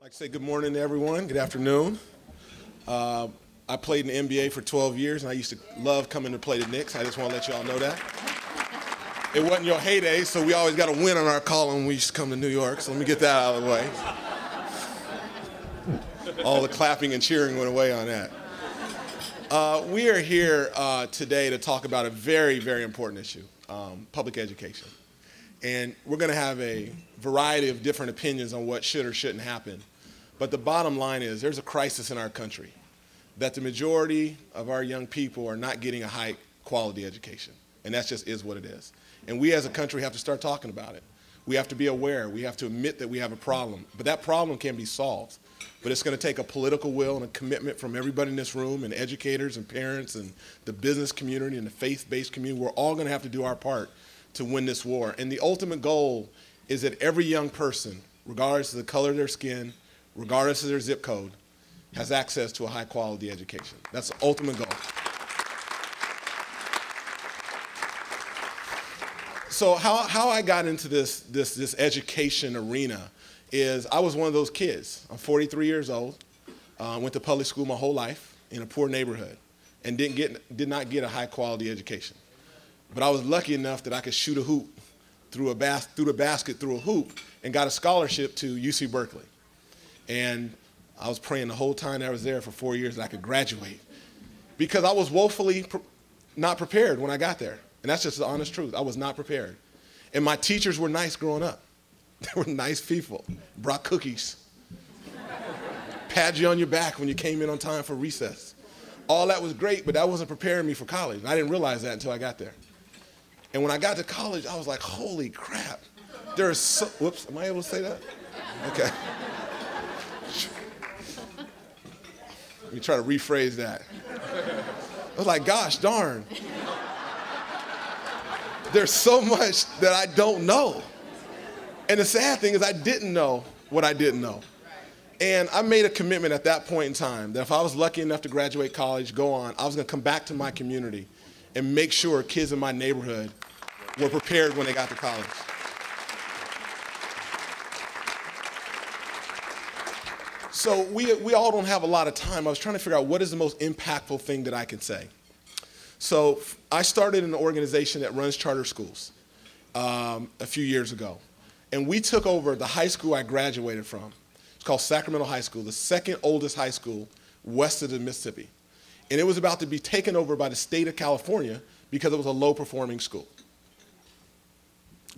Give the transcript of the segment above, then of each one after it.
I'd like to say good morning to everyone. Good afternoon. I played in the NBA for 12 years, and I used to love coming to play the Knicks. I just want to let you all know that. It wasn't your heyday, so we always got to win on our column when we used to come to New York, so let me get that out of the way. All the clapping and cheering went away on that. We are here today to talk about a very, very important issue, public education. And we're going to have a variety of different opinions on what should or shouldn't happen. But the bottom line is there's a crisis in our country that the majority of our young people are not getting a high quality education. And that just is what it is. And we as a country have to start talking about it. We have to be aware. We have to admit that we have a problem. But that problem can be solved. But it's going to take a political will and a commitment from everybody in this room, and educators and parents and the business community and the faith-based community. We're all going to have to do our part to win this war. And the ultimate goal is that every young person, regardless of the color of their skin, regardless of their zip code, has access to a high quality education. That's the ultimate goal. So how I got into this education arena is I was one of those kids. I'm 43 years old, went to public school my whole life in a poor neighborhood, and did not get a high quality education. But I was lucky enough that I could shoot a hoop through the basket through a hoop and got a scholarship to UC Berkeley. And I was praying the whole time that I was there for 4 years that I could graduate, because I was woefully not prepared when I got there. And that's just the honest truth. I was not prepared. And my teachers were nice growing up. They were nice people. Brought cookies. Pat you on your back when you came in on time for recess. All that was great, but that wasn't preparing me for college. And I didn't realize that until I got there. And when I got to college, I was like, holy crap. There is so, whoops, am I able to say that? Okay. Let me try to rephrase that. I was like, gosh darn. There's so much that I don't know. And the sad thing is I didn't know what I didn't know. And I made a commitment at that point in time that if I was lucky enough to graduate college, go on, I was going to come back to my community and make sure kids in my neighborhood were prepared when they got to college. So we all don't have a lot of time. I was trying to figure out what is the most impactful thing that I can say. So I started an organization that runs charter schools a few years ago. And we took over the high school I graduated from. It's called Sacramento High School, the second oldest high school west of the Mississippi. And it was about to be taken over by the state of California because it was a low-performing school.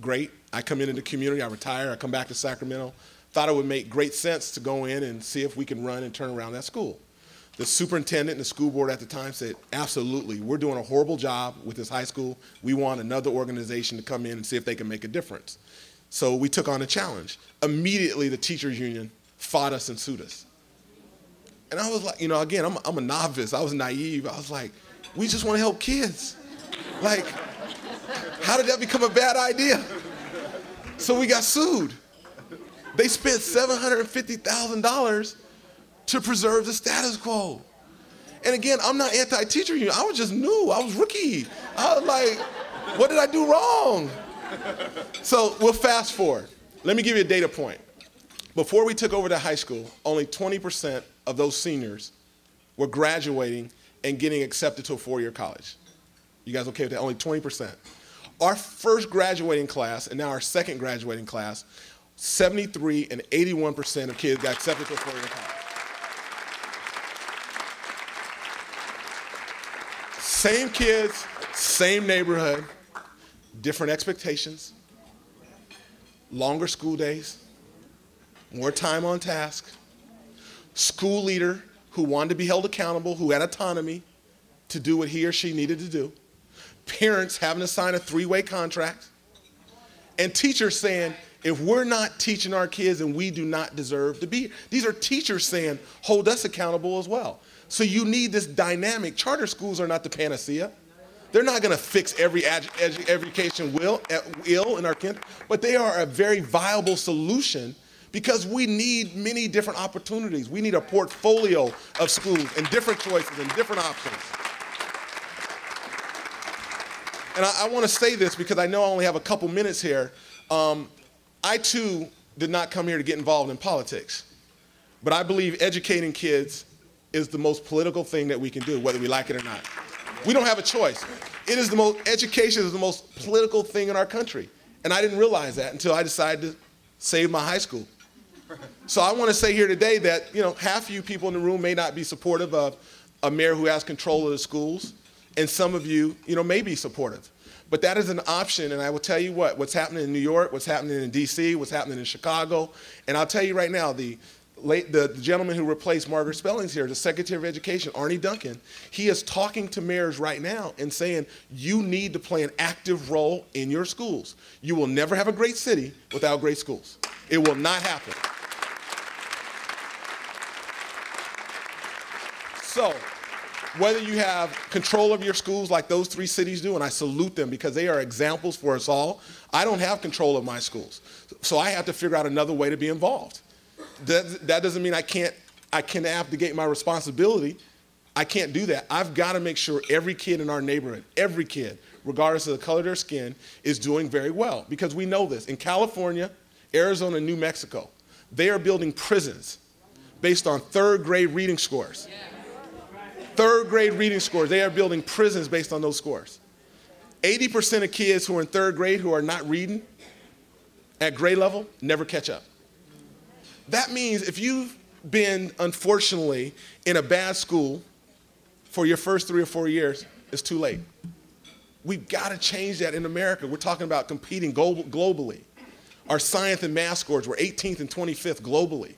Great. I come into the community, I retire, I come back to Sacramento. Thought it would make great sense to go in and see if we can run and turn around that school. The superintendent and the school board at the time said, absolutely, we're doing a horrible job with this high school. We want another organization to come in and see if they can make a difference. So we took on a challenge. Immediately, the teachers union fought us and sued us. And I was like, you know, again, I'm a novice. I was naive. I was like, we just want to help kids. Like, how did that become a bad idea? So we got sued. They spent $750,000 to preserve the status quo. And again, I'm not anti-teacher union. I was just new. I was rookie. I was like, what did I do wrong? So we'll fast forward. Let me give you a data point. Before we took over the high school, only 20% of those seniors were graduating and getting accepted to a four-year college. You guys okay with that? Only 20%. Our first graduating class, and now our second graduating class, 73 and 81% of kids got accepted to a four-year college. Same kids, same neighborhood, different expectations, longer school days, more time on task, school leader who wanted to be held accountable, who had autonomy to do what he or she needed to do, parents having to sign a three-way contract, and teachers saying, if we're not teaching our kids, and we do not deserve to be here. These are teachers saying, hold us accountable as well. So you need this dynamic. Charter schools are not the panacea. They're not going to fix every education ill in our country, but they are a very viable solution because we need many different opportunities. We need a portfolio of schools and different choices and different options. And I want to say this because I know I only have a couple minutes here. I too did not come here to get involved in politics. But I believe educating kids is the most political thing that we can do, whether we like it or not. We don't have a choice. Education is the most political thing in our country. And I didn't realize that until I decided to save my high school. So I want to say here today that, half of you people in the room may not be supportive of a mayor who has control of the schools, and some of you, may be supportive. But that is an option, and I will tell you what's happening in New York, what's happening in D.C., what's happening in Chicago, and I'll tell you right now, the gentleman who replaced Margaret Spellings here, the Secretary of Education, Arnie Duncan, he is talking to mayors right now and saying, you need to play an active role in your schools. You will never have a great city without great schools. It will not happen. So, whether you have control of your schools like those 3 cities do, and I salute them because they are examples for us all, I don't have control of my schools. So I have to figure out another way to be involved. That doesn't mean I can abdicate my responsibility. I can't do that. I've got to make sure every kid in our neighborhood, every kid, regardless of the color of their skin, is doing very well. Because we know this. In California, Arizona, and New Mexico, they are building prisons based on 3rd grade reading scores. 3rd grade reading scores. They are building prisons based on those scores. 80% of kids who are in 3rd grade who are not reading at grade level never catch up. That means if you've been, unfortunately, in a bad school for your first 3 or 4 years, it's too late. We've got to change that in America. We're talking about competing globally. Our science and math scores were 18th and 25th globally.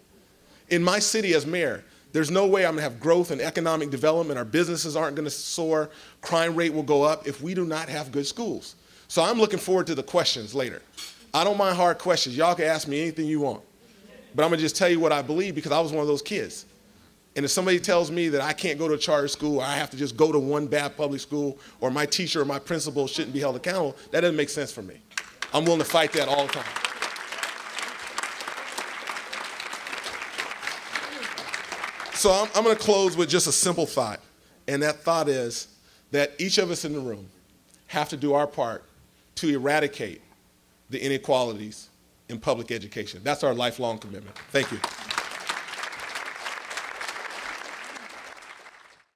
In my city as mayor, there's no way I'm going to have growth and economic development. Our businesses aren't going to soar. Crime rate will go up if we do not have good schools. So I'm looking forward to the questions later. I don't mind hard questions. Y'all can ask me anything you want. But I'm going to just tell you what I believe because I was one of those kids. And if somebody tells me that I can't go to a charter school or I have to just go to one bad public school or my teacher or my principal shouldn't be held accountable, that doesn't make sense for me. I'm willing to fight that all the time. So I'm going to close with just a simple thought. And that thought is that each of us in the room have to do our part to eradicate the inequalities in public education. That's our lifelong commitment. Thank you.